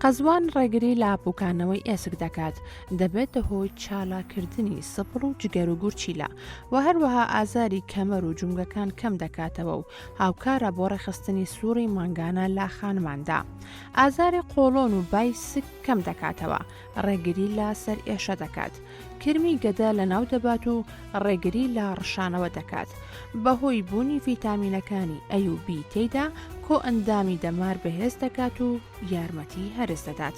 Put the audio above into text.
قەزوان ڕێگری لە پوکانەوەی ئێسک دەکات، دەبێتە هۆی چالاکردنی سپڵ و جگەر و گورچیلە و هەروەها ئازاری کەمەر و جومگەکان کەم دەکاتەوە و هاوکارە بۆ ڕێخستنی سووڕی ماگانە لە خانماندا. ئازاری قۆڵۆن و بایسک کەم دەکاتەوە، ڕێگری لە سەر ئێشە دەکات، کرمی گەدە لە ناو دەبات و ڕێگری لە ڕشانەوە دەکات. بەهۆی بوونی ڤیتامینەکانی ئەی و بی تێیدا کۆ ئەندامی دەمار بەهێز دەکات و یارمەتی هەرس دەدات.